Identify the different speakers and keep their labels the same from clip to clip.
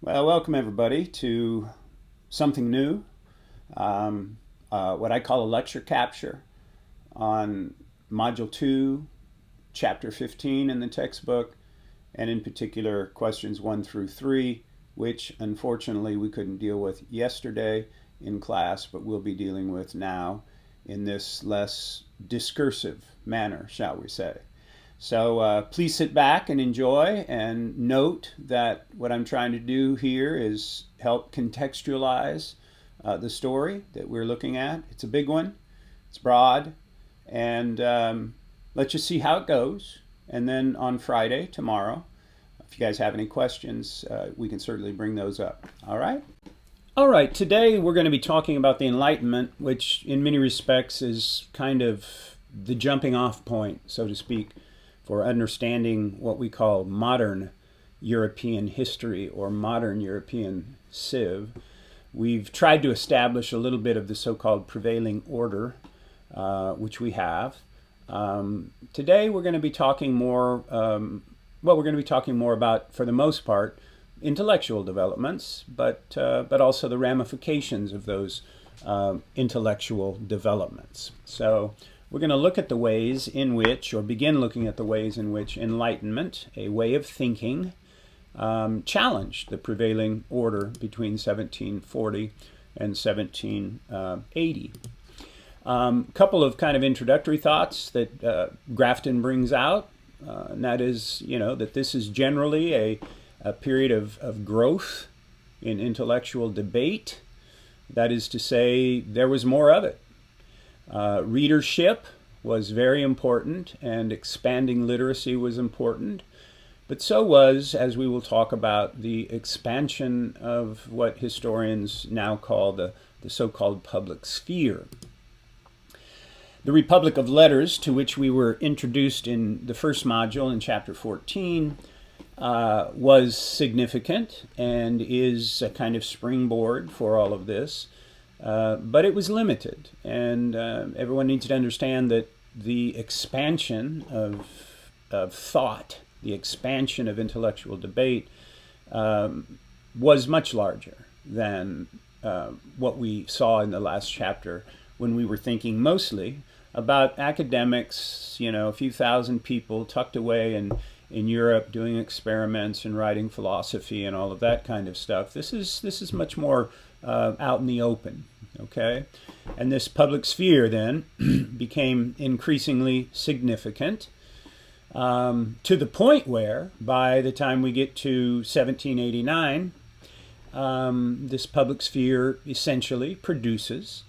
Speaker 1: Well, welcome everybody to something new, what I call a lecture capture on Module 2, Chapter 15 in the textbook, and in particular questions 1 through 3, which unfortunately we couldn't deal with yesterday in class, but we'll be dealing with now in this less discursive manner, shall we say. So please sit back and enjoy, and note that what I'm trying to do here is help contextualize the story that we're looking at. It's a big one, it's broad, and let's just see how it goes. And then on Friday, tomorrow, if you guys have any questions, we can certainly bring those up. All right? All right, today we're going to be talking about the Enlightenment, which in many respects is kind of the jumping off point, so to speak, for understanding what we call modern European history or modern European civ. We've tried to establish a little bit of the so-called prevailing order, which we have. Today we're going to be talking more, we're going to be talking more about, for the most part, intellectual developments, but also the ramifications of those intellectual developments. So we're going to look at the ways in which, or begin looking at the ways in which Enlightenment, a way of thinking, challenged the prevailing order between 1740 and 1780. Couple of kind of introductory thoughts that Grafton brings out, and that is, that this is generally a period of growth in intellectual debate. That is to say, there was more of it. Readership was very important, and expanding literacy was important, but so was, as we will talk about, the expansion of what historians now call the so-called public sphere. The Republic of Letters, to which we were introduced in the first module in Chapter 14, was significant and is a kind of springboard for all of this. But it was limited, and everyone needs to understand that the expansion of thought, the expansion of intellectual debate, was much larger than what we saw in the last chapter, when we were thinking mostly about academics, a few thousand people tucked away in Europe doing experiments and writing philosophy and all of that kind of stuff. This is much more out in the open, okay? And this public sphere then became increasingly significant, to the point where, by the time we get to 1789, this public sphere essentially produces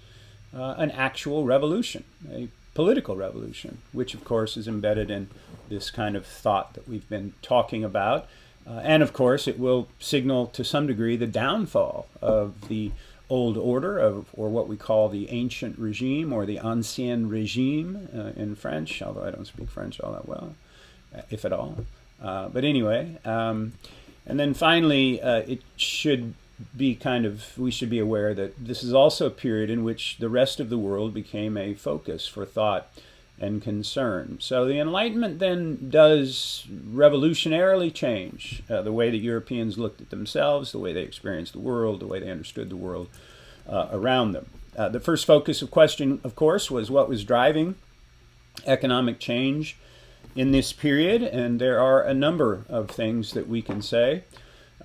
Speaker 1: an actual revolution, a political revolution, which of course is embedded in this kind of thought that we've been talking about. And of course, it will signal to some degree the downfall of the old order, or what we call the ancient regime, or the ancien regime in French, although I don't speak French all that well, if at all. But anyway, and then finally, it should be we should be aware that this is also a period in which the rest of the world became a focus for thought and concern. So the Enlightenment then does revolutionarily change the way that Europeans looked at themselves, the way they experienced the world, the way they understood the world around them. The first focus of question, of course, was what was driving economic change in this period, and there are a number of things that we can say.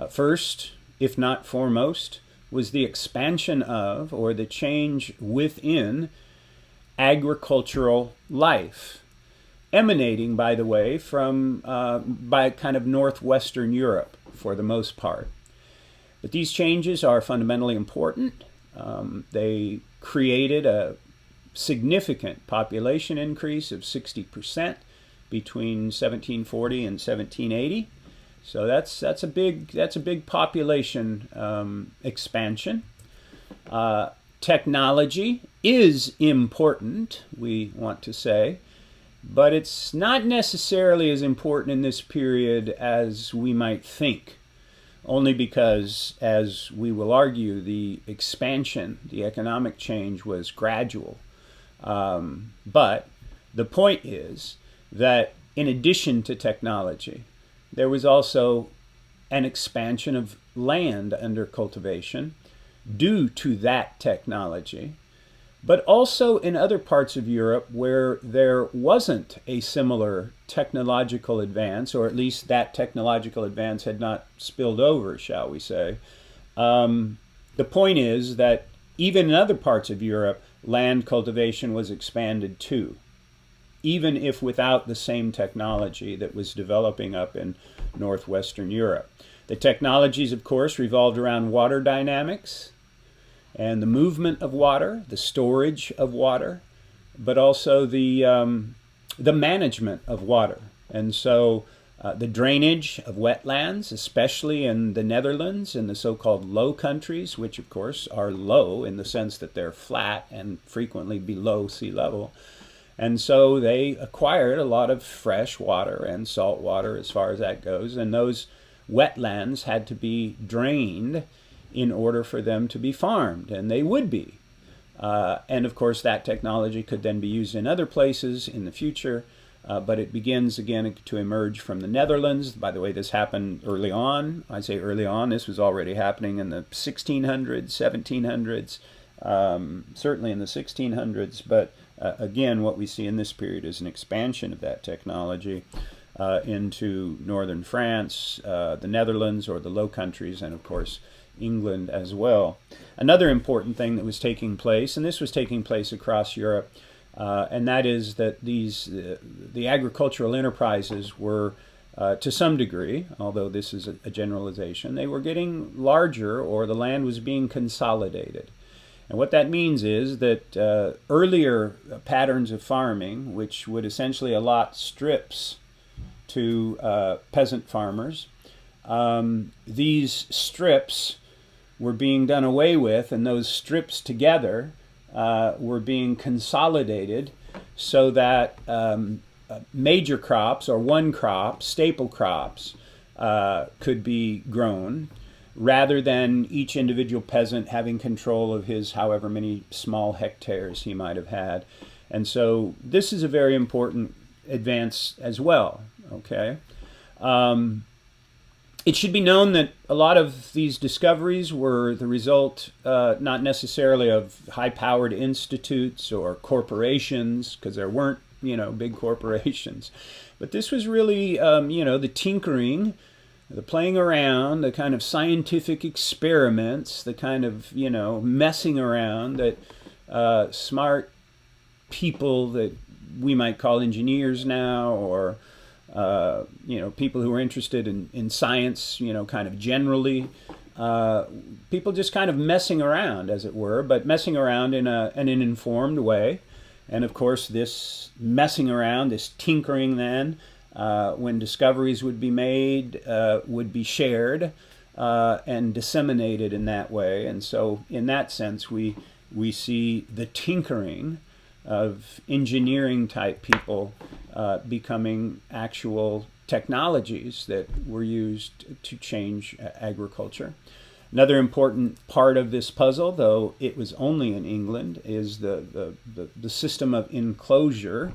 Speaker 1: First, if not foremost, was the expansion of, or the change within, agricultural life, emanating, by the way, from by kind of northwestern Europe for the most part. But these changes are fundamentally important. They created a significant population increase of 60% between 1740 and 1780. So that's a big population expansion. Technology is important, we want to say, but it's not necessarily as important in this period as we might think, only because, as we will argue, the expansion, the economic change was gradual. But the point is that in addition to technology, there was also an expansion of land under cultivation due to that technology, but also in other parts of Europe where there wasn't a similar technological advance, or at least that technological advance had not spilled over, shall we say. The point is that even in other parts of Europe, land cultivation was expanded too, even if without the same technology that was developing up in northwestern Europe. The technologies, of course, revolved around water dynamics and the movement of water, the storage of water, but also the management of water. And so the drainage of wetlands, especially in the Netherlands, in the so-called low countries, which of course are low in the sense that they're flat and frequently below sea level. And so they acquired a lot of fresh water and salt water as far as that goes. And those wetlands had to be drained in order for them to be farmed, and they would be. And of course that technology could then be used in other places in the future, but it begins again to emerge from the Netherlands. By the way, this happened early on. I say early on, this was already happening in the 1600s, 1700s, certainly in the 1600s, but again, what we see in this period is an expansion of that technology into northern France, the Netherlands, or the Low Countries, and of course England as well. Another important thing that was taking place, and this was taking place across Europe, and that is that the agricultural enterprises were, to some degree, although this is a generalization, they were getting larger, or the land was being consolidated. And what that means is that earlier patterns of farming, which would essentially allot strips to peasant farmers, these strips were being done away with, and those strips together were being consolidated so that major crops, or one crop, staple crops, could be grown, rather than each individual peasant having control of his however many small hectares he might have had. And so this is a very important advance as well, okay? It should be known that a lot of these discoveries were the result not necessarily of high-powered institutes or corporations, because there weren't, big corporations. But this was really, the tinkering, the playing around, the kind of scientific experiments, the kind of, messing around that smart people that we might call engineers now, or people who are interested in science, kind of generally, people just kind of messing around, as it were, but messing around in an informed way. And of course, this messing around, this tinkering then, when discoveries would be made, would be shared and disseminated in that way. And so in that sense, we see the tinkering of engineering type people becoming actual technologies that were used to change agriculture. Another important part of this puzzle, though it was only in England, is the system of enclosure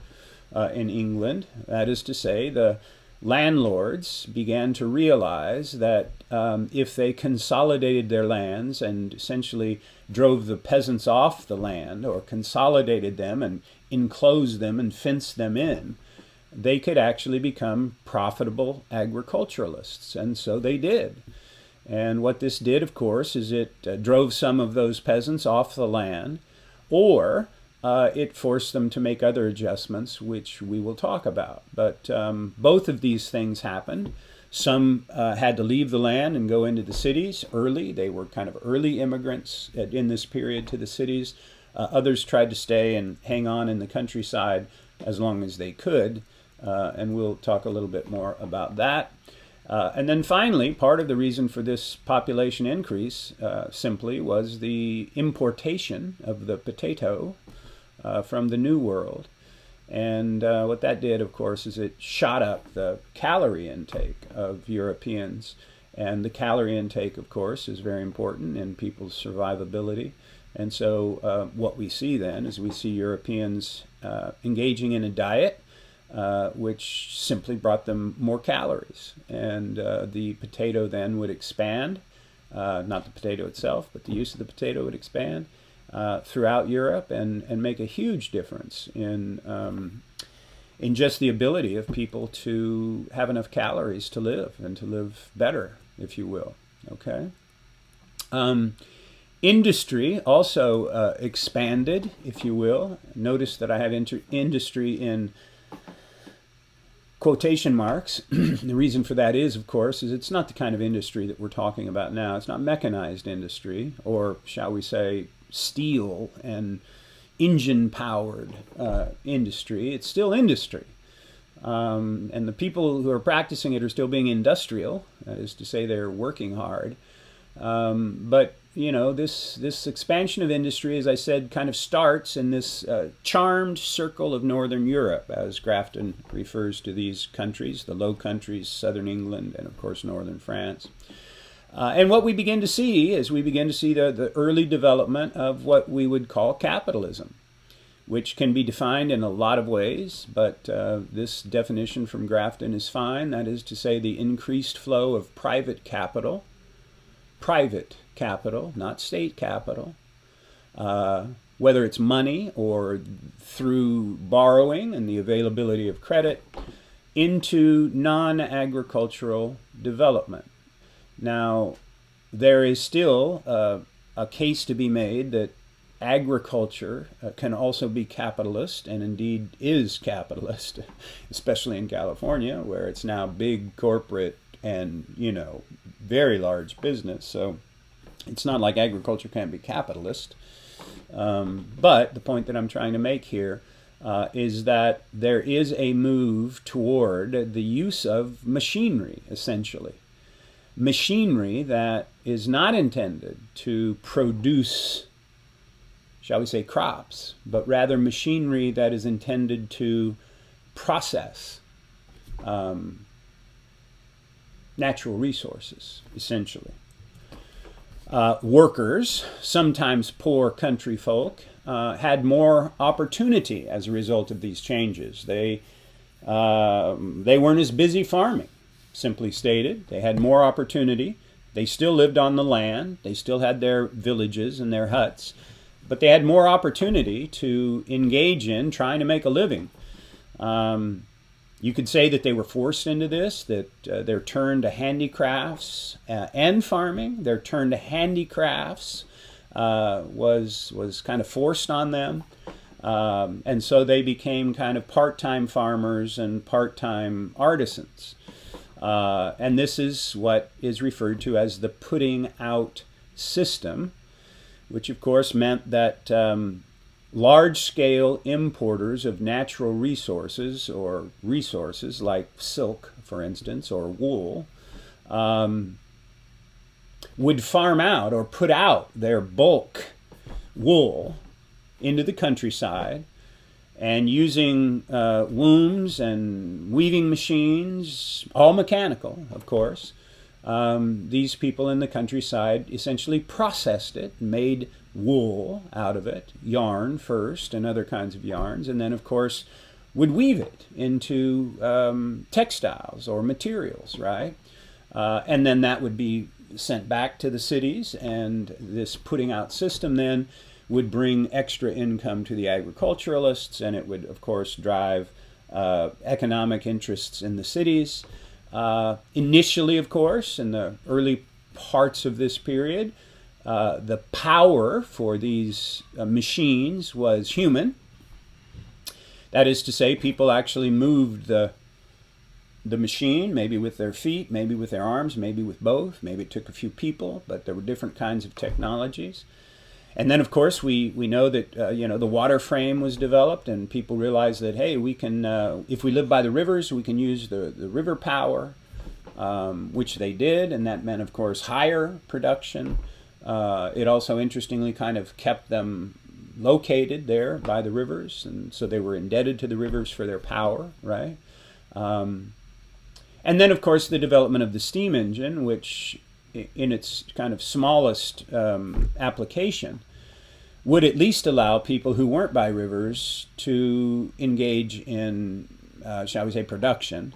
Speaker 1: in England. That is to say, the landlords began to realize that if they consolidated their lands and essentially drove the peasants off the land, or consolidated them and enclosed them and fenced them in, they could actually become profitable agriculturalists. And so they did. And what this did, of course, is it drove some of those peasants off the land, or it forced them to make other adjustments, which we will talk about. But both of these things happened. Some had to leave the land and go into the cities early. They were kind of early immigrants in this period to the cities. Others tried to stay and hang on in the countryside as long as they could. And we'll talk a little bit more about that. And then finally, part of the reason for this population increase simply was the importation of the potato from the New World. And what that did, of course, is it shot up the calorie intake of Europeans. And the calorie intake, of course, is very important in people's survivability. And so what we see then is we see Europeans engaging in a diet which simply brought them more calories. And the potato then would expand, not the potato itself, but the use of the potato would expand throughout Europe and make a huge difference in just the ability of people to have enough calories to live and to live better, if you will. Okay. Industry also expanded, if you will. Notice that I have industry in quotation marks. The reason for that is, of course, is it's not the kind of industry that we're talking about now. It's not mechanized industry, or shall we say steel and engine-powered industry. It's still industry. And the people who are practicing it are still being industrial, that is to say they're working hard. But you know, this expansion of industry, as I said, kind of starts in this charmed circle of Northern Europe, as Grafton refers to these countries, the Low Countries, Southern England, and of course Northern France. And what we begin to see is the early development of what we would call capitalism, which can be defined in a lot of ways, but this definition from Grafton is fine. That is to say, the increased flow of private capital, not state capital, whether it's money or through borrowing and the availability of credit, into non-agricultural development. Now, there is still a case to be made that agriculture can also be capitalist, and indeed is capitalist, especially in California, where it's now big corporate and, you know, very large business. So it's not like agriculture can't be capitalist. But the point that I'm trying to make here is that there is a move toward the use of machinery, essentially. Machinery that is not intended to produce, shall we say, crops, but rather machinery that is intended to process natural resources, essentially. Workers, sometimes poor country folk, had more opportunity as a result of these changes. They weren't as busy farming, simply stated. They had more opportunity. They still lived on the land. They still had their villages and their huts, but they had more opportunity to engage in trying to make a living. You could say that they were forced into this, that their turn to handicrafts and farming, their turn to handicrafts was kind of forced on them. And so they became kind of part-time farmers and part-time artisans. And this is what is referred to as the putting out system, which of course meant that large-scale importers of natural resources, or resources like silk, for instance, or wool, would farm out or put out their bulk wool into the countryside, and using looms and weaving machines, all mechanical, of course, these people in the countryside essentially processed it, made wool out of it, yarn first, and other kinds of yarns, and then, of course, would weave it into textiles or materials, right? And then that would be sent back to the cities, and this putting out system then would bring extra income to the agriculturalists, and it would, of course, drive economic interests in the cities. Initially, of course, in the early parts of this period, the power for these machines was human. That is to say, people actually moved the machine, maybe with their feet, maybe with their arms, maybe with both. Maybe it took a few people, but there were different kinds of technologies. And then, of course, we know that the water frame was developed, and people realized that, hey, we can, if we live by the rivers, we can use the river power, which they did, and that meant, of course, higher production. It also, interestingly, kind of kept them located there by the rivers, and so they were indebted to the rivers for their power, right? And then, of course, the development of the steam engine, which in its kind of smallest application would at least allow people who weren't by rivers to engage in shall we say, production.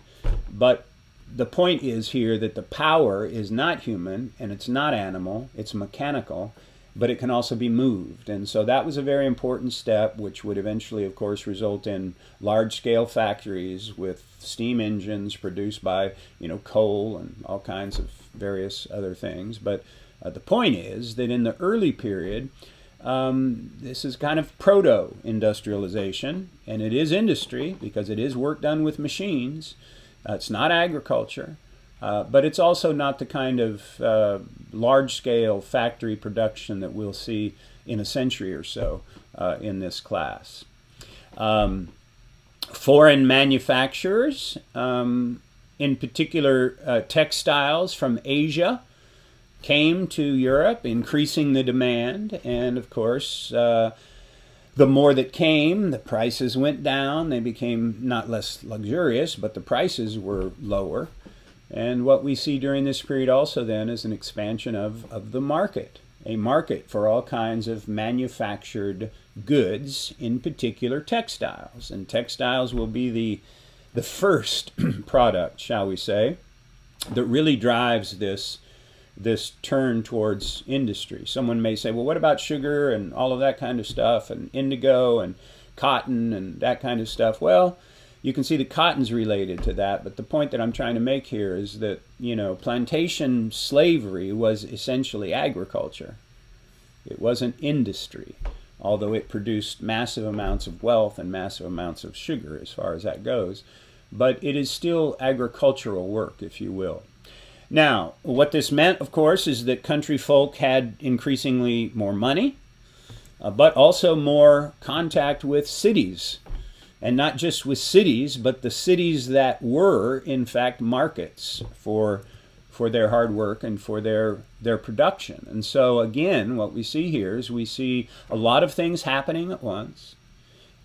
Speaker 1: But the point is here that the power is not human and it's not animal, it's mechanical, but it can also be moved. And so that was a very important step, which would eventually, of course, result in large-scale factories with steam engines produced by, coal and all kinds of various other things. But the point is that in the early period, this is kind of proto-industrialization, and it is industry because it is work done with machines. It's not agriculture, but it's also not the kind of large-scale factory production that we'll see in a century or so in this class. Foreign manufacturers, in particular textiles from Asia, came to Europe, increasing the demand, and of course, the more that came, the prices went down. They became not less luxurious, but the prices were lower. And what we see during this period also then is an expansion of the market, a market for all kinds of manufactured goods, in particular textiles. And textiles will be the first product, shall we say, that really drives this turn towards industry. Someone may say, well, what about sugar and all of that kind of stuff, and indigo and cotton and that kind of stuff? Well, you can see the cotton's related to that, but the point that I'm trying to make here is that, plantation slavery was essentially agriculture. It wasn't industry, although it produced massive amounts of wealth and massive amounts of sugar as far as that goes. But it is still agricultural work, if you will. Now, what this meant, of course, is that country folk had increasingly more money, but also more contact with cities. And not just with cities, but the cities that were, in fact, markets for their hard work and for their production. And so, again, what we see here is we see a lot of things happening at once.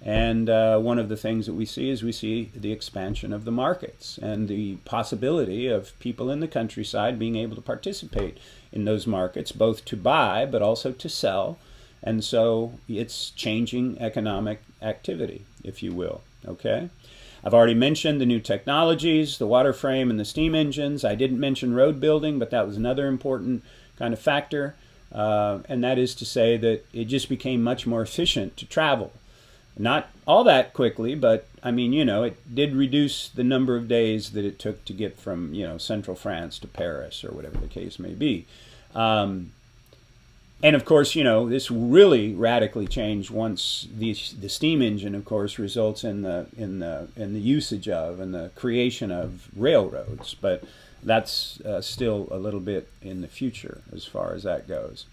Speaker 1: And one of the things that we see is we see the expansion of the markets and the possibility of people in the countryside being able to participate in those markets, both to buy but also to sell. And so it's changing economic activity, if you will. Okay? I've already mentioned the new technologies, the water frame and the steam engines. I didn't mention road building, but that was another important kind of factor. And that is to say that it just became much more efficient to travel. Not all that quickly, but I mean, it did reduce the number of days that it took to get from, central France to Paris or whatever the case may be. And of course, this really radically changed once the steam engine, of course, results in the usage of and the creation of railroads. But that's still a little bit in the future as far as that goes.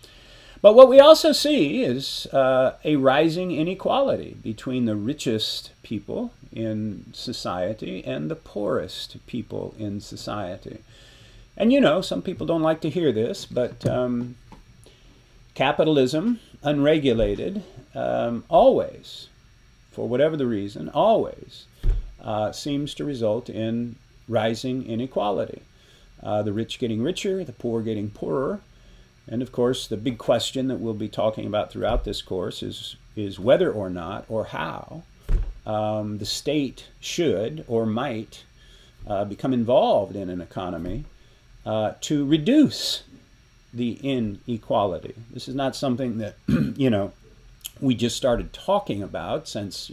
Speaker 1: But what we also see is a rising inequality between the richest people in society and the poorest people in society. And some people don't like to hear this, but capitalism, unregulated, always, for whatever the reason, always seems to result in rising inequality. The rich getting richer, the poor getting poorer. And of course, the big question that we'll be talking about throughout this course is whether or not or how the state should or might become involved in an economy to reduce the inequality. This is not something that, we just started talking about since,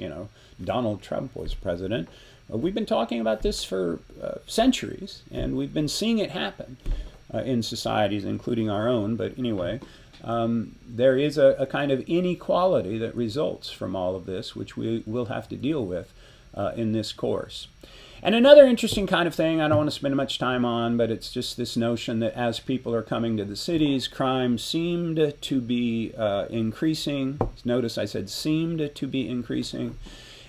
Speaker 1: Donald Trump was president. We've been talking about this for centuries, and we've been seeing it happen in societies, including our own. But anyway, there is a kind of inequality that results from all of this, which we will have to deal with in this course. And another interesting kind of thing I don't want to spend much time on, but it's just this notion that as people are coming to the cities, crime seemed to be increasing. Notice I said seemed to be increasing.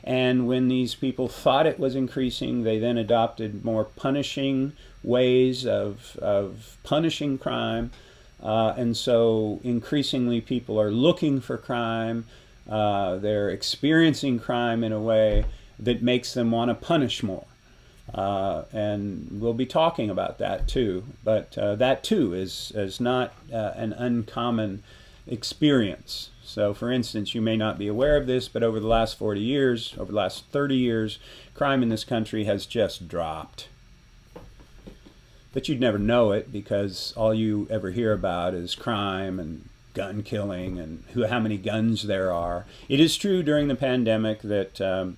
Speaker 1: And when these people thought it was increasing, they then adopted more punishing ways of punishing crime. And so increasingly people are looking for crime. They're experiencing crime in a way that makes them want to punish more. And we'll be talking about that too. But that too is not an uncommon experience. So, for instance, you may not be aware of this, but over the last 40 years, over the last 30 years, crime in this country has just dropped. But you'd never know it because all you ever hear about is crime and gun killing and how many guns there are. It is true during the pandemic that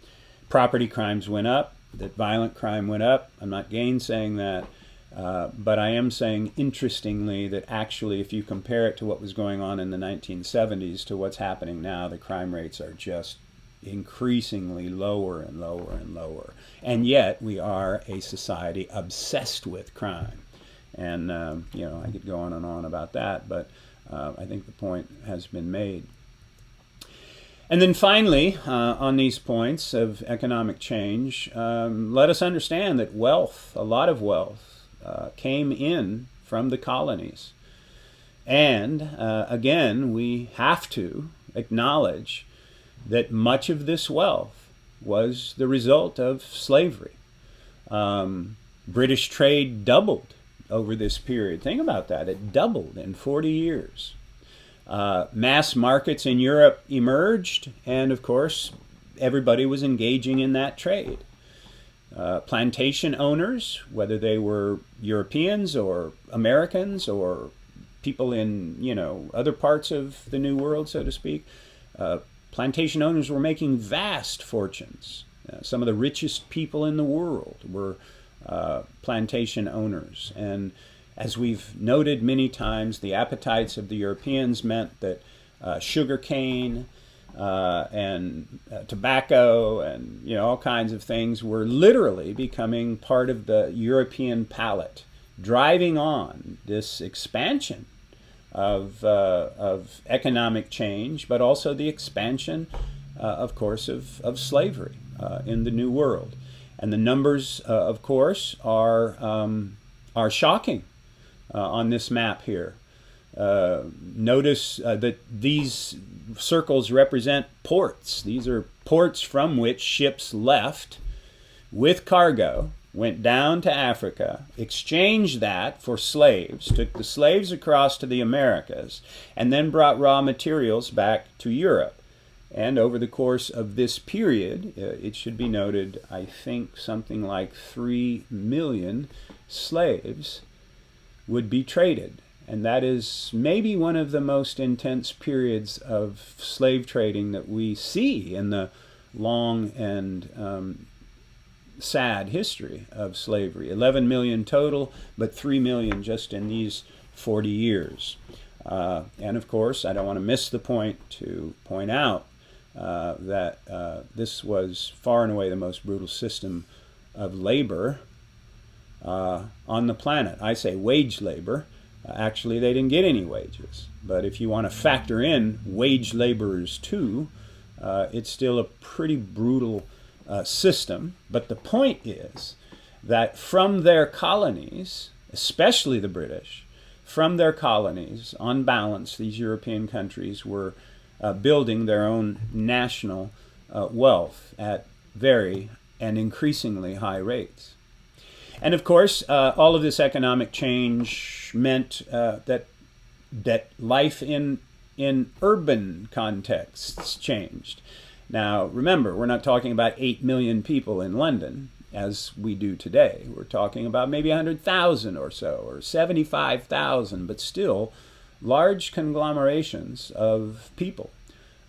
Speaker 1: property crimes went up, that violent crime went up. I'm not gainsaying that. But I am saying, interestingly, that actually if you compare it to what was going on in the 1970s to what's happening now, the crime rates are just increasingly lower and lower and lower. And yet we are a society obsessed with crime. And, I could go on and on about that, but I think the point has been made. And then finally, on these points of economic change, let us understand that wealth, a lot of wealth, came in from the colonies. And again, we have to acknowledge that much of this wealth was the result of slavery. British trade doubled over this period. Think about that. It doubled in 40 years. Mass markets in Europe emerged, and of course, everybody was engaging in that trade. Plantation owners, whether they were Europeans or Americans or people in, other parts of the New World, so to speak, plantation owners were making vast fortunes. Some of the richest people in the world were plantation owners. And as we've noted many times, the appetites of the Europeans meant that sugar cane and tobacco and all kinds of things were literally becoming part of the European palate, driving on this expansion of economic change, but also the expansion, of course, of slavery in the New World. And the numbers, of course, are shocking on this map here. Notice that these circles represent ports. These are ports from which ships left with cargo, went down to Africa, exchanged that for slaves, took the slaves across to the Americas, and then brought raw materials back to Europe. And over the course of this period, it should be noted, I think something like 3 million slaves would be traded. And that is maybe one of the most intense periods of slave trading that we see in the long and sad history of slavery. 11 million total, but 3 million just in these 40 years. And of course, I don't want to miss the point to point out that this was far and away the most brutal system of labor on the planet. I say wage labor. Actually, they didn't get any wages. But if you want to factor in wage laborers too, it's still a pretty brutal system. But the point is that from their colonies, especially the British, from their colonies, on balance, these European countries were building their own national wealth at very and increasingly high rates. And of course, all of this economic change meant that life in urban contexts changed. Now, remember, we're not talking about 8 million people in London, as we do today. We're talking about maybe 100,000 or so, or 75,000, but still large conglomerations of people.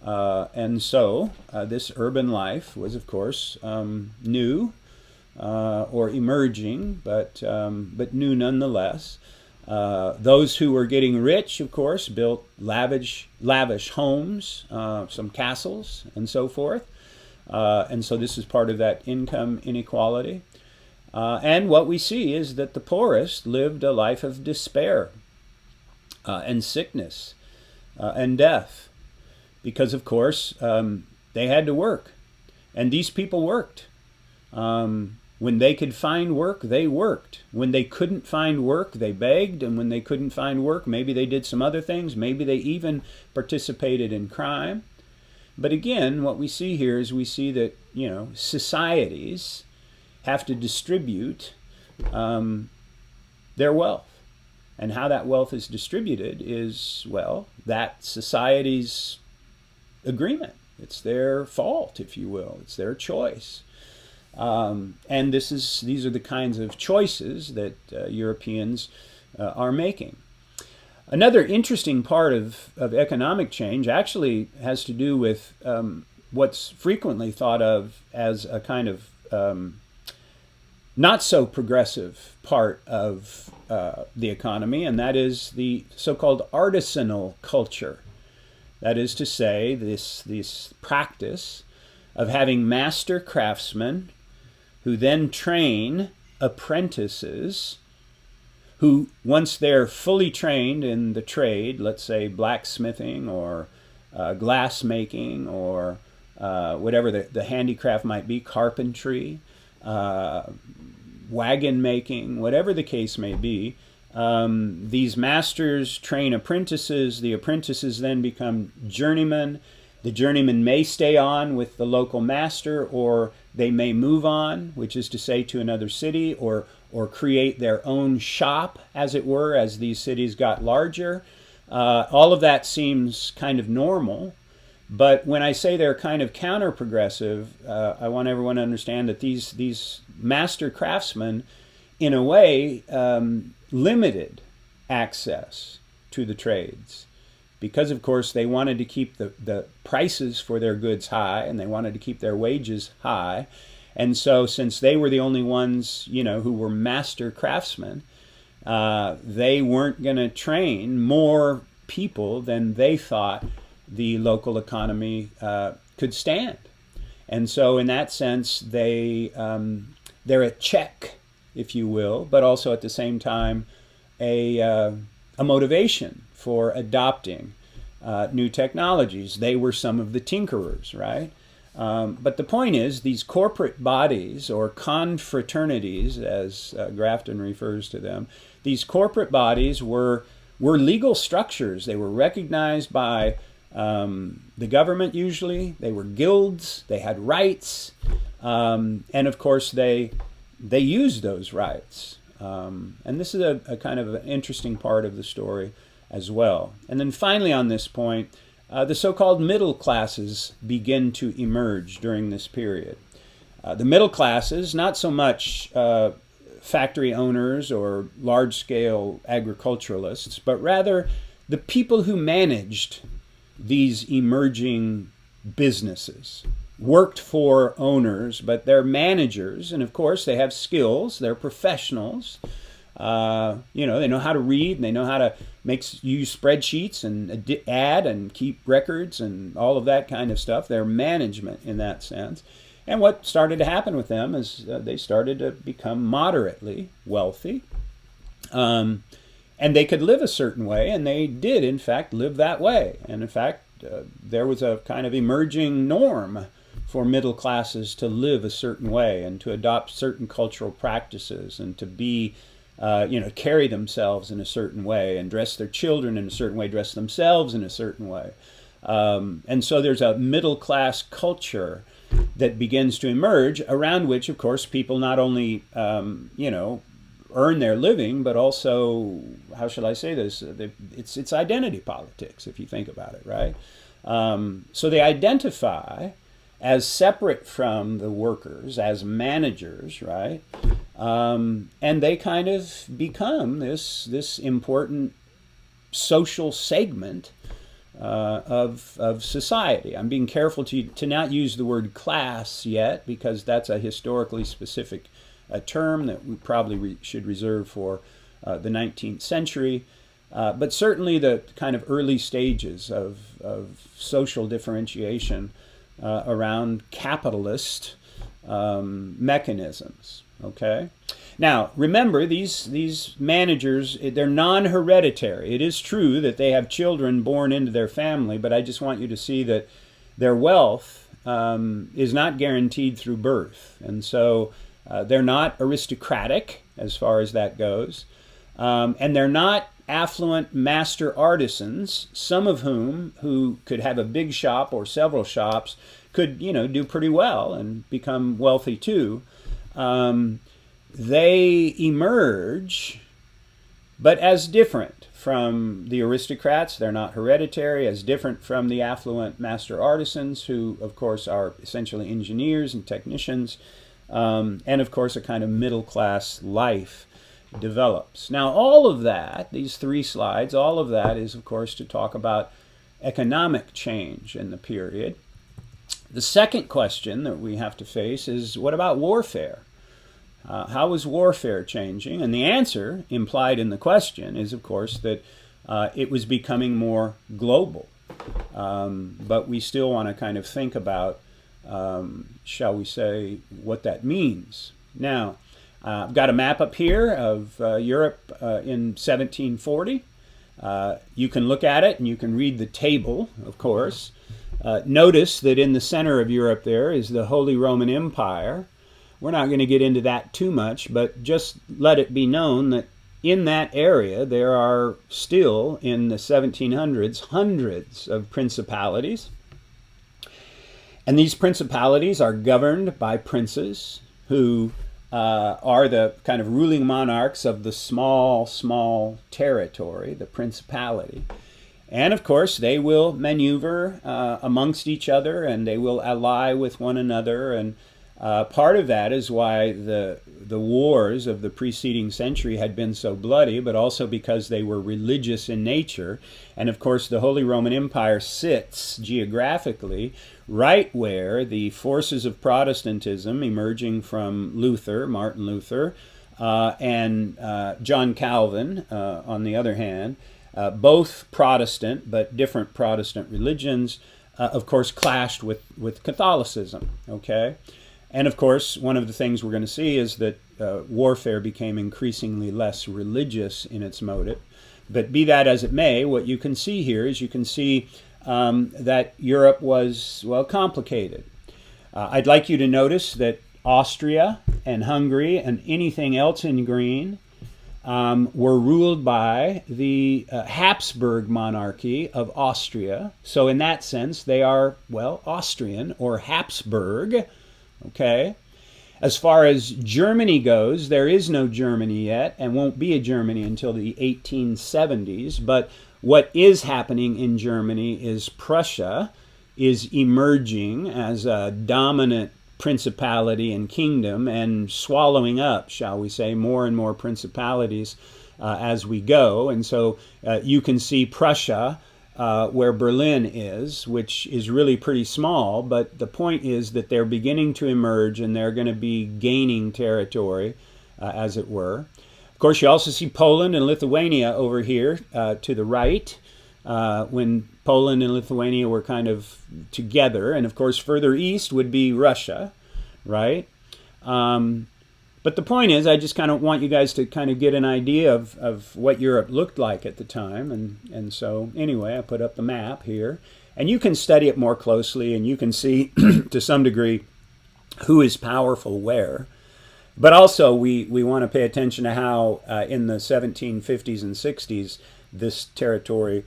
Speaker 1: And so this urban life was, of course, new or emerging, but new nonetheless. Those who were getting rich, of course, built lavish homes, some castles, and so forth. And so this is part of that income inequality. And what we see is that the poorest lived a life of despair and sickness and death. Because, of course, they had to work. And these people worked. When they could find work, they worked. When they couldn't find work, they begged. And when they couldn't find work, maybe they did some other things. Maybe they even participated in crime. But again, what we see here is we see that, societies have to distribute their wealth. And how that wealth is distributed is, well, that society's agreement. It's their fault, if you will. It's their choice. And these are the kinds of choices that Europeans are making. Another interesting part of economic change actually has to do with what's frequently thought of as a kind of not so progressive part of the economy, and that is the so-called artisanal culture. That is to say, this practice of having master craftsmen who then train apprentices who, once they're fully trained in the trade, let's say blacksmithing or glass making or whatever the handicraft might be, carpentry, wagon making, whatever the case may be, these masters train apprentices. The apprentices then become journeymen. The journeyman may stay on with the local master, or they may move on, which is to say to another city, or create their own shop, as it were, as these cities got larger. All of that seems kind of normal. But when I say they're kind of counter-progressive, I want everyone to understand that these master craftsmen, in a way, limited access to the trades. Because, of course, they wanted to keep the prices for their goods high, and they wanted to keep their wages high. And so, since they were the only ones, who were master craftsmen, they weren't going to train more people than they thought the local economy could stand. And so, in that sense, they're a check, if you will, but also at the same time a motivation for adopting new technologies. They were some of the tinkerers, right? But the point is, these corporate bodies, or confraternities, as Grafton refers to them, these corporate bodies were legal structures. They were recognized by the government usually. They were guilds. They had rights. And of course, they used those rights. And this is a kind of an interesting part of the story as well. And then finally on this point, the so-called middle classes begin to emerge during this period. The middle classes, not so much factory owners or large-scale agriculturalists, but rather the people who managed these emerging businesses, worked for owners, but they're managers, and of course they have skills, they're professionals. They know how to read, and they know how to use spreadsheets and add and keep records and all of that kind of stuff. They're management in that sense. And what started to happen with them is they started to become moderately wealthy. And they could live a certain way, and they did, in fact, live that way. And in fact, there was a kind of emerging norm for middle classes to live a certain way and to adopt certain cultural practices and to be carry themselves in a certain way and dress their children in a certain way, dress themselves in a certain way. And so there's a middle class culture that begins to emerge, around which, of course, people not only, earn their living, but also, how shall I say this? It's identity politics, if you think about it, right? So they identify as separate from the workers, as managers, right? And they kind of become this important social segment of society. I'm being careful to not use the word class yet, because that's a historically specific term that we probably should reserve for the 19th century. But certainly the kind of early stages of social differentiation around capitalist mechanisms. Okay. Now, remember, these managers, they're non-hereditary. It is true that they have children born into their family, but I just want you to see that their wealth is not guaranteed through birth. And so they're not aristocratic as far as that goes. And they're not affluent master artisans, some of who could have a big shop or several shops could, do pretty well and become wealthy too. They emerge but as different from the aristocrats. They're not hereditary, as different from the affluent master artisans, who, of course, are essentially engineers and technicians, and, of course, a kind of middle-class life develops. Now, all of that, these 3 slides, all of that is, of course, to talk about economic change in the period. The second question that we have to face is, what about warfare? How was warfare changing? And the answer implied in the question is, of course, that it was becoming more global. But we still want to kind of think about, shall we say, what that means. Now, I've got a map up here of Europe in 1740. You can look at it and you can read the table, of course. Notice that in the center of Europe there is the Holy Roman Empire. We're not going to get into that too much, but just let it be known that in that area there are still, in the 1700s, hundreds of principalities. And these principalities are governed by princes who are the kind of ruling monarchs of the small territory, the principality. And of course, they will maneuver amongst each other, and they will ally with one another. And part of that is why the wars of the preceding century had been so bloody, but also because they were religious in nature. And of course, the Holy Roman Empire sits geographically right where the forces of Protestantism emerging from Luther, Martin Luther, and John Calvin, on the other hand, both Protestant but different Protestant religions, of course, clashed with Catholicism. Okay, and of course, one of the things we're going to see is that warfare became increasingly less religious in its motive. But be that as it may, what you can see here is you can see that Europe was, well, complicated. I'd like you to notice that Austria and Hungary and anything else in green were ruled by the Habsburg monarchy of Austria. So in that sense, they are, well, Austrian or Habsburg. Okay. As far as Germany goes, there is no Germany yet and won't be a Germany until the 1870s. But what is happening in Germany is Prussia is emerging as a dominant principality and kingdom and swallowing up, shall we say, more and more principalities as we go. And so you can see Prussia where Berlin is, which is really pretty small, but the point is that they're beginning to emerge and they're going to be gaining territory, as it were. Of course, you also see Poland and Lithuania over here to the right, when Poland and Lithuania were kind of together. And of course, further east would be Russia, right? But the point is, I just kind of want you guys to kind of get an idea of what Europe looked like at the time. And so anyway, I put up the map here. And you can study it more closely, and you can see to some degree who is powerful where. But also, we want to pay attention to how in the 1750s and 60s, this territory,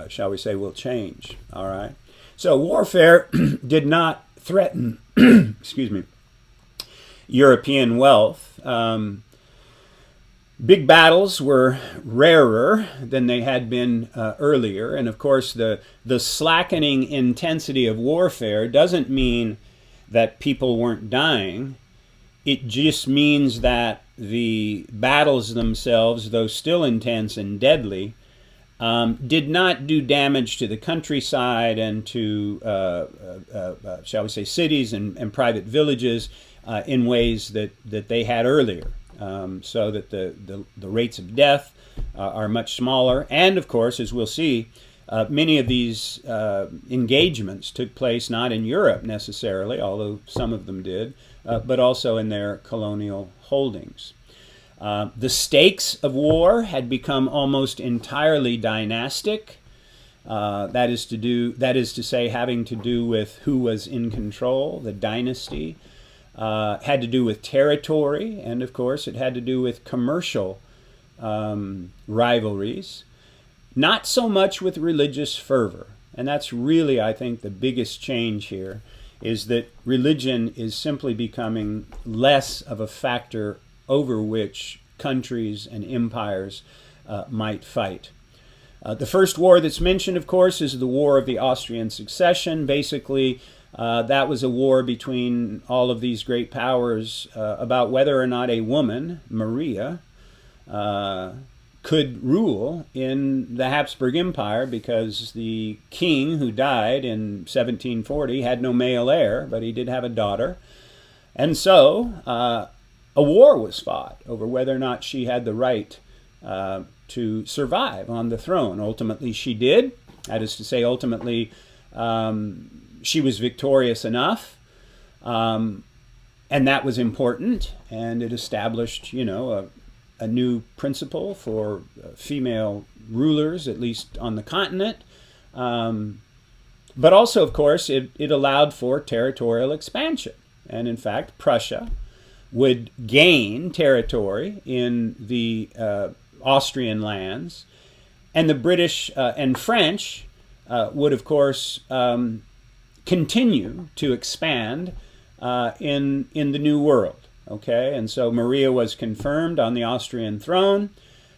Speaker 1: shall we say, will change. All right. So warfare did not threaten, excuse me, European wealth. Big battles were rarer than they had been earlier. And of course, the slackening intensity of warfare doesn't mean that people weren't dying. It just means that the battles themselves, though still intense and deadly, did not do damage to the countryside and to, shall we say, cities and private villages in ways that they had earlier. So that the rates of death are much smaller. And of course, as we'll see, many of these engagements took place not in Europe necessarily, although some of them did, but also in their colonial holdings. The stakes of war had become almost entirely dynastic. That is to say, having to do with who was in control, the dynasty. Had to do with territory, and of course it had to do with commercial rivalries. Not so much with religious fervor. And that's really, I think, the biggest change here, is that religion is simply becoming less of a factor over which countries and empires might fight. The first war that's mentioned, of course, is the War of the Austrian Succession. Basically, that was a war between all of these great powers about whether or not a woman, Maria, could rule in the Habsburg Empire, because the king who died in 1740 had no male heir, but he did have a daughter. And so a war was fought over whether or not she had the right to survive on the throne. Ultimately, she did. That is to say, ultimately, she was victorious enough, and that was important, and it established, a new principle for female rulers, at least on the continent. But also, of course, it allowed for territorial expansion. And in fact, Prussia would gain territory in the Austrian lands, and the British and French would, of course, continue to expand in the New World. Okay, and so Maria was confirmed on the Austrian throne.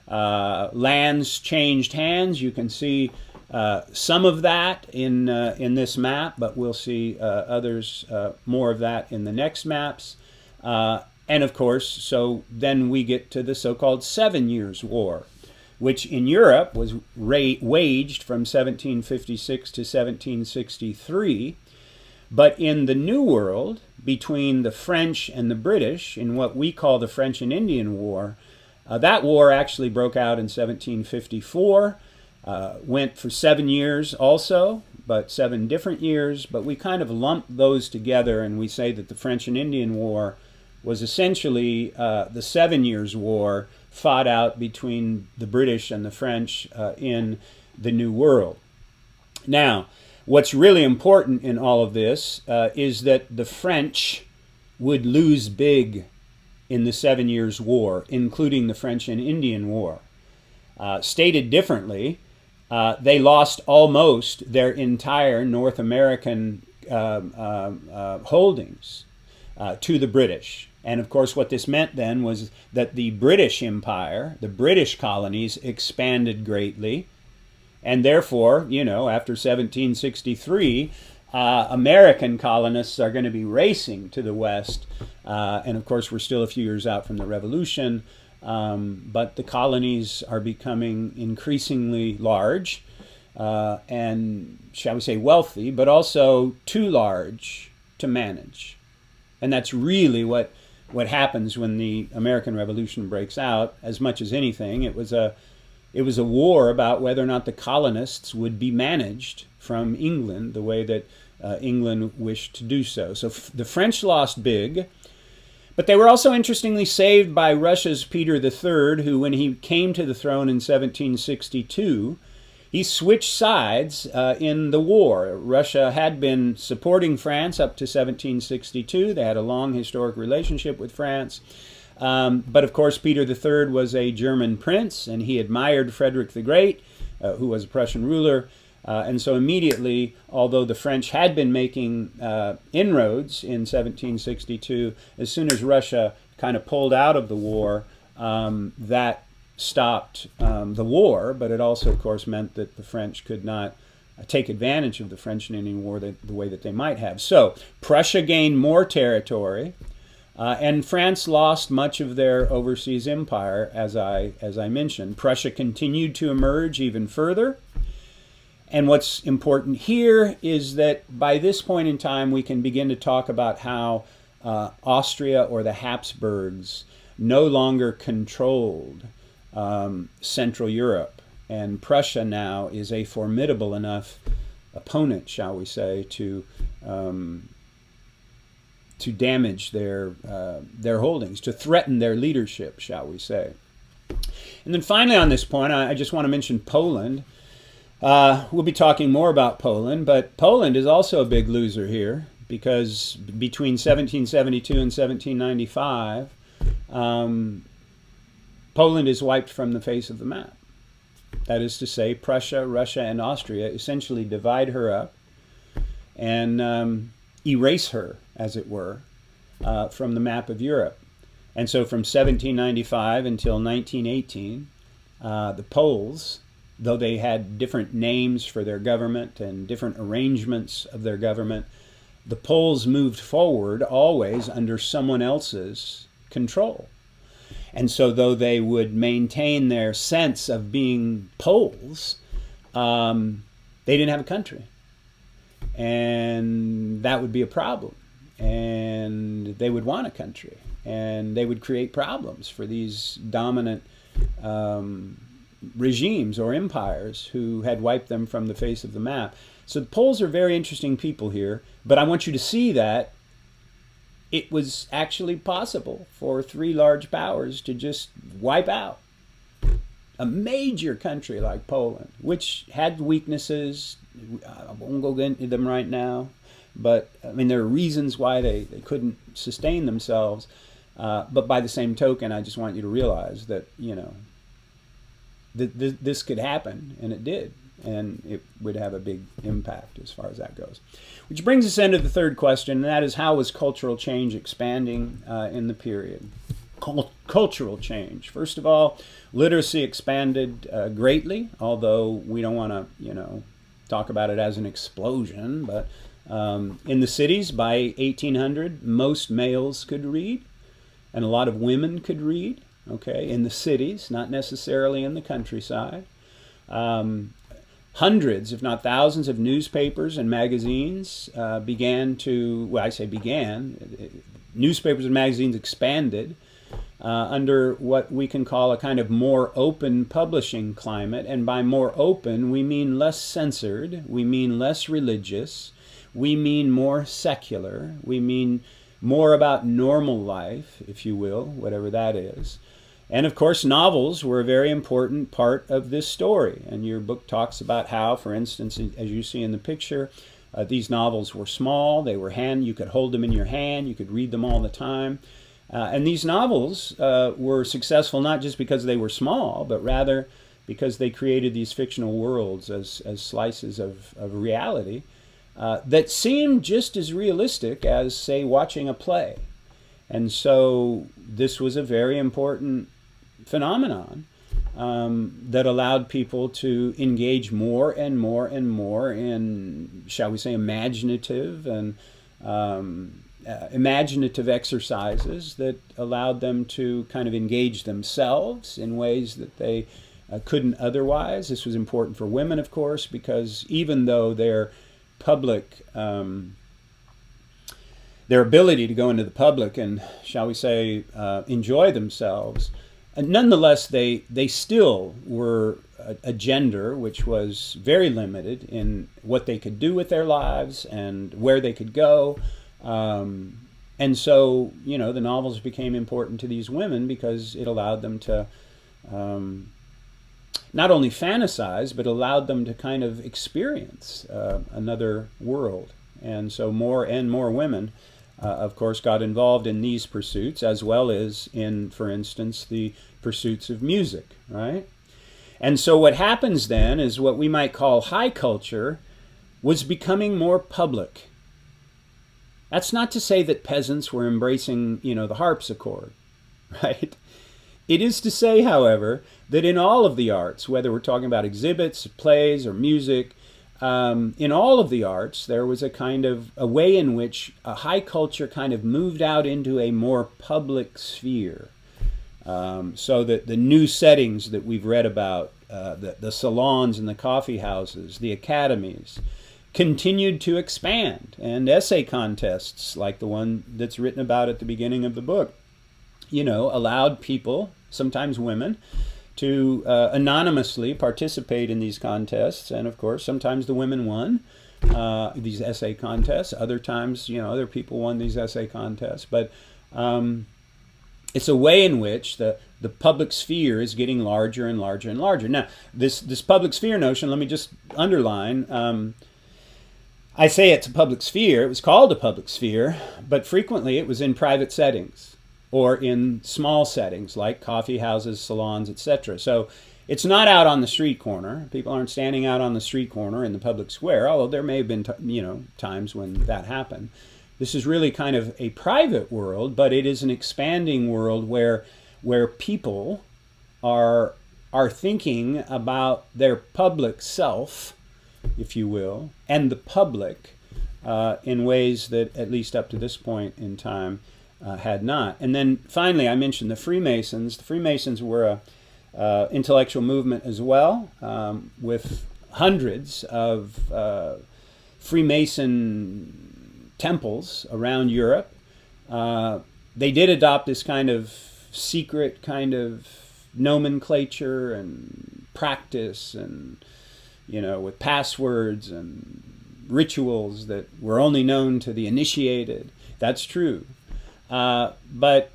Speaker 1: Lands changed hands. You can see some of that in this map, but we'll see others, more of that in the next maps. And of course, so then we get to the so-called 7 Years' War, which in Europe was waged from 1756 to 1763. But in the New World, between the French and the British, in what we call the French and Indian War, that war actually broke out in 1754, went for 7 years also, but 7 different years. But we kind of lump those together, and we say that the French and Indian War was essentially the 7 Years' War fought out between the British and the French in the New World. Now, what's really important in all of this is that the French would lose big in the 7 Years' War, including the French and Indian War. Stated differently, they lost almost their entire North American holdings to the British. And of course, what this meant then was that the British Empire, the British colonies, expanded greatly. And therefore, after 1763, American colonists are going to be racing to the west. And of course, we're still a few years out from the Revolution. But the colonies are becoming increasingly large and, shall we say, wealthy, but also too large to manage. And that's really what happens when the American Revolution breaks out. As much as anything, it was a war about whether or not the colonists would be managed from England the way that England wished to do so. So the French lost big, but they were also interestingly saved by Russia's Peter III, who, when he came to the throne in 1762, he switched sides in the war. Russia had been supporting France up to 1762. They had a long historic relationship with France. But of course, Peter III was a German prince, and he admired Frederick the Great, who was a Prussian ruler. And so immediately, although the French had been making inroads in 1762, as soon as Russia kind of pulled out of the war, that stopped the war. But it also, of course, meant that the French could not take advantage of the French and Indian War the way that they might have. So Prussia gained more territory. And France lost much of their overseas empire, as I mentioned. Prussia continued to emerge even further. And what's important here is that by this point in time, we can begin to talk about how Austria or the Habsburgs no longer controlled Central Europe. And Prussia now is a formidable enough opponent, shall we say, to damage their holdings, to threaten their leadership, shall we say. And then finally on this point, I just want to mention Poland. We'll be talking more about Poland, but Poland is also a big loser here, because between 1772 and 1795, Poland is wiped from the face of the map. That is to say, Prussia, Russia, and Austria essentially divide her up and erase her, as it were, from the map of Europe. And so from 1795 until 1918, The Poles, though they had different names for their government and different arrangements of their government, the Poles moved forward always under someone else's control. And so though they would maintain their sense of being Poles, they didn't have a country. And that would be a problem. And they would want a country. And they would create problems for these dominant regimes or empires who had wiped them from the face of the map. So the Poles are very interesting people here, but I want you to see that it was actually possible for three large powers to just wipe out a major country like Poland, which had weaknesses. I won't go into them right now, but I mean, there are reasons why they couldn't sustain themselves. But by the same token, I just want you to realize that, you know, this could happen, and it did, and it would have a big impact as far as that goes. Which brings us into the third question, and that is, how was cultural change expanding in the period? Cultural change. First of all, literacy expanded greatly, although we don't want to, you know, talk about it as an explosion, but in the cities by 1800, most males could read, and a lot of women could read, okay, in the cities, not necessarily in the countryside. Hundreds, if not thousands, of newspapers and magazines began to, well, I say began, newspapers and magazines expanded under what we can call a kind of more open publishing climate. And by more open, we mean less censored, we mean less religious, we mean more secular, we mean more about normal life, if you will, whatever that is. And of course, novels were a very important part of this story. And your book talks about how, for instance, as you see in the picture, these novels were small, they were you could hold them in your hand, you could read them all the time. And these novels were successful not just because they were small, but rather because they created these fictional worlds as slices of reality that seemed just as realistic as, say, watching a play. And so this was a very important phenomenon that allowed people to engage more and more and more in, shall we say, imaginative exercises that allowed them to kind of engage themselves in ways that they couldn't otherwise. This was important for women, of course, because even though their public, their ability to go into the public and, shall we say, enjoy themselves, nonetheless, they still were a gender which was very limited in what they could do with their lives and where they could go. And so, you know, the novels became important to these women because it allowed them to not only fantasize, but allowed them to kind of experience another world. And so more and more women, of course, got involved in these pursuits, as well as in, for instance, the pursuits of music, right? And so what happens then is what we might call high culture was becoming more public. That's not to say that peasants were embracing, you know, the harpsichord, right? It is to say, however, that in all of the arts, whether we're talking about exhibits, plays, or music, in all of the arts, there was a kind of a way in which a high culture kind of moved out into a more public sphere. So that the new settings that we've read about, the salons and the coffee houses, the academies, continued to expand. And essay contests, like the one that's written about at the beginning of the book, you know, allowed people, sometimes women, to anonymously participate in these contests. And of course, sometimes the women won these essay contests. Other times, you know, other people won these essay contests. But it's a way in which the public sphere is getting larger and larger and larger. Now, this public sphere notion, let me just underline, I say it's a public sphere. It was called a public sphere, but frequently it was in private settings or in small settings like coffee houses, salons, etc. So it's not out on the street corner. People aren't standing out on the street corner in the public square, although there may have been times when that happened. This is really kind of a private world, but it is an expanding world where people are are thinking about their public self, if you will, and the public in ways that, at least up to this point in time, had not. And then finally, I mentioned the Freemasons. The Freemasons were a intellectual movement as well, with hundreds of Freemason temples around Europe. They did adopt this kind of secret kind of nomenclature and practice, and with passwords and rituals that were only known to the initiated. That's true. But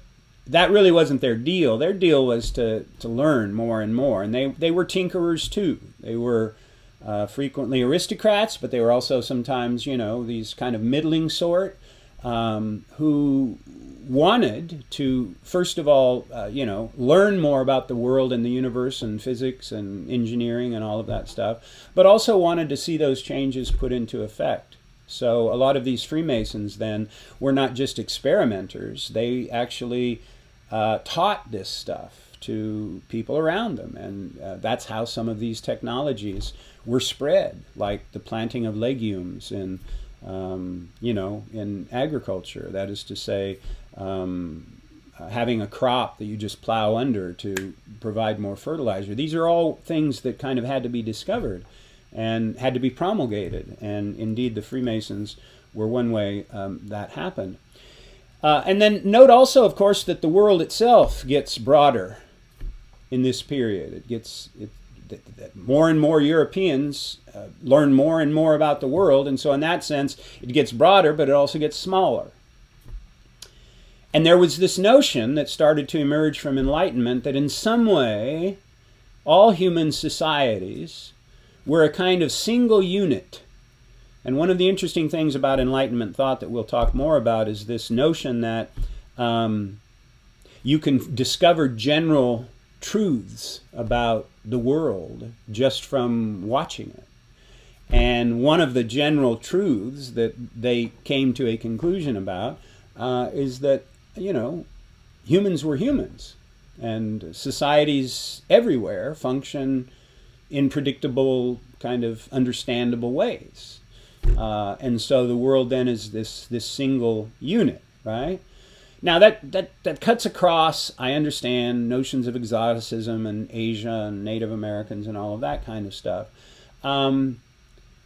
Speaker 1: that really wasn't their deal. Their deal was to learn more and more. And they were tinkerers too. They were frequently aristocrats, but they were also sometimes, these kind of middling sort who wanted to, first of all, learn more about the world and the universe and physics and engineering and all of that stuff, but also wanted to see those changes put into effect. So a lot of these Freemasons then were not just experimenters. They actually taught this stuff to people around them. And that's how some of these technologies were spread, like the planting of legumes in agriculture. That is to say, having a crop that you just plow under to provide more fertilizer. These are all things that kind of had to be discovered and had to be promulgated. And indeed, the Freemasons were one way that happened. And then note also, of course, that the world itself gets broader in this period. More and more Europeans learn more and more about the world. And so in that sense, it gets broader, but it also gets smaller. And there was this notion that started to emerge from Enlightenment that in some way, all human societies were a kind of single unit. And one of the interesting things about Enlightenment thought that we'll talk more about is this notion that you can discover general truths about the world just from watching it. And one of the general truths that they came to a conclusion about is that, humans were humans. And societies everywhere function in predictable, kind of understandable ways. And so the world then is this single unit, right? Now that cuts across, I understand, notions of exoticism and Asia and Native Americans and all of that kind of stuff.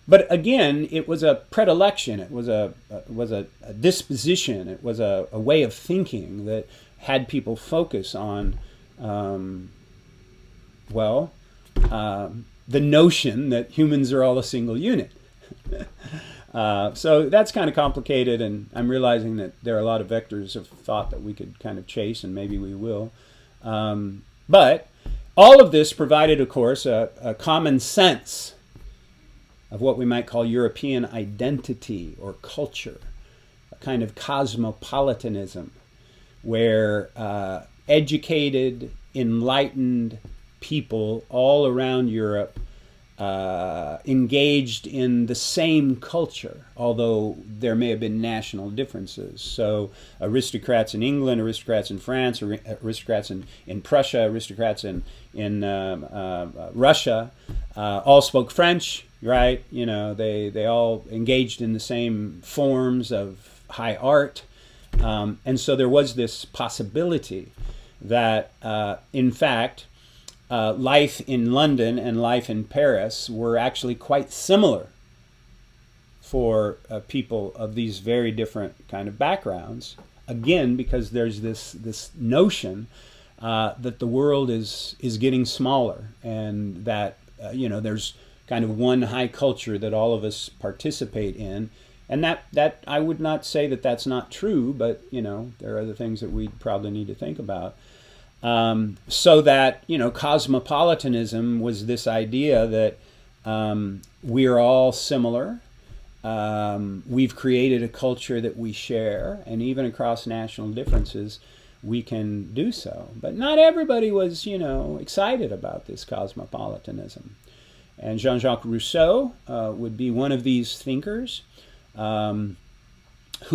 Speaker 1: But again, it was a predilection. It was a disposition. It was a way of thinking that had people focus on, the notion that humans are all a single unit. So that's kind of complicated, and I'm realizing that there are a lot of vectors of thought that we could kind of chase, and maybe we will. But all of this provided, of course, a common sense of what we might call European identity or culture, a kind of cosmopolitanism, where educated, enlightened people all around Europe engaged in the same culture, although there may have been national differences. So aristocrats in England, aristocrats in France, aristocrats in Prussia, aristocrats in Russia, all spoke French, right? They all engaged in the same forms of high art. And so there was this possibility that, in fact, life in London and life in Paris were actually quite similar for people of these very different kind of backgrounds. Again, because there's this notion that the world is getting smaller, and that there's kind of one high culture that all of us participate in. And that I would not say that that's not true, but there are other things that we probably need to think about. So that, cosmopolitanism was this idea that we're all similar. We've created a culture that we share, and even across national differences, we can do so. But not everybody was, excited about this cosmopolitanism. And Jean-Jacques Rousseau would be one of these thinkers who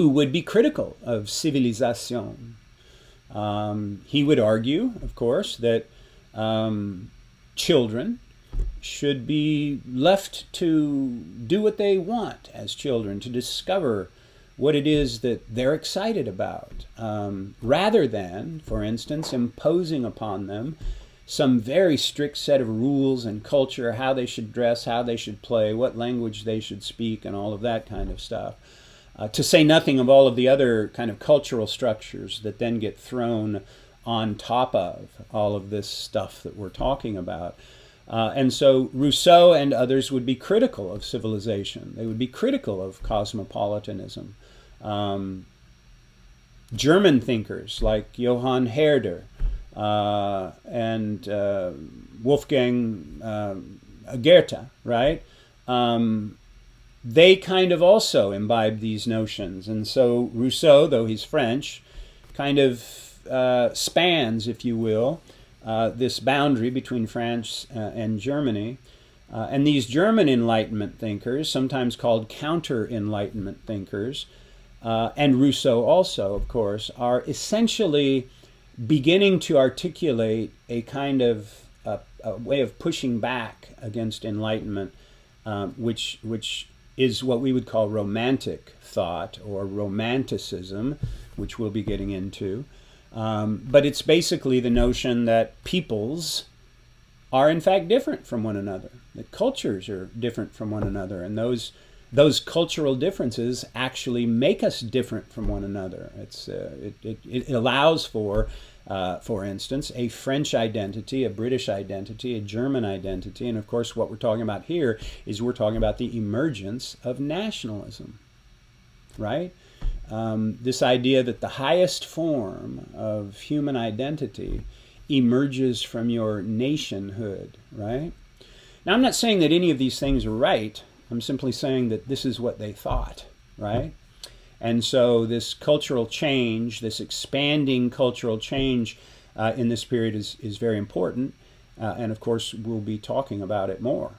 Speaker 1: would be critical of civilisation. He would argue, of course, that children should be left to do what they want as children, to discover what it is that they're excited about, rather than, for instance, imposing upon them some very strict set of rules and culture, how they should dress, how they should play, what language they should speak, and all of that kind of stuff. To say nothing of all of the other kind of cultural structures that then get thrown on top of all of this stuff that we're talking about. And so Rousseau and others would be critical of civilization. They would be critical of cosmopolitanism. German thinkers like Johann Herder and Wolfgang Goethe, right? They kind of also imbibed these notions. And so Rousseau, though he's French, kind of spans, if you will, this boundary between France and Germany. And these German Enlightenment thinkers, sometimes called counter-Enlightenment thinkers, and Rousseau also, of course, are essentially beginning to articulate a kind of a way of pushing back against Enlightenment, which is what we would call romantic thought or romanticism, which we'll be getting into. But it's basically the notion that peoples are in fact different from one another, that cultures are different from one another, and those cultural differences actually make us different from one another. It allows for instance, a French identity, a British identity, a German identity, and of course what we're talking about here is we're talking about the emergence of nationalism, right? This idea that the highest form of human identity emerges from your nationhood, right? Now, I'm not saying that any of these things are right. I'm simply saying that this is what they thought, right? And so this cultural change, this expanding cultural change in this period is very important. And of course, we'll be talking about it more.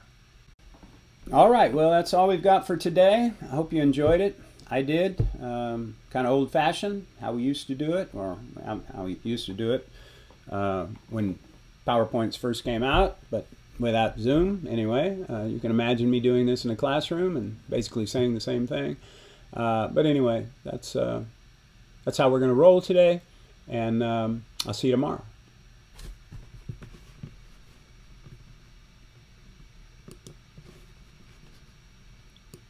Speaker 1: All right, well, that's all we've got for today. I hope you enjoyed it. I did. Kind of old-fashioned, how we used to do it, or how we used to do it when PowerPoints first came out, but without Zoom. Anyway, you can imagine me doing this in a classroom and basically saying the same thing. But anyway, that's how we're going to roll today, and I'll see you tomorrow.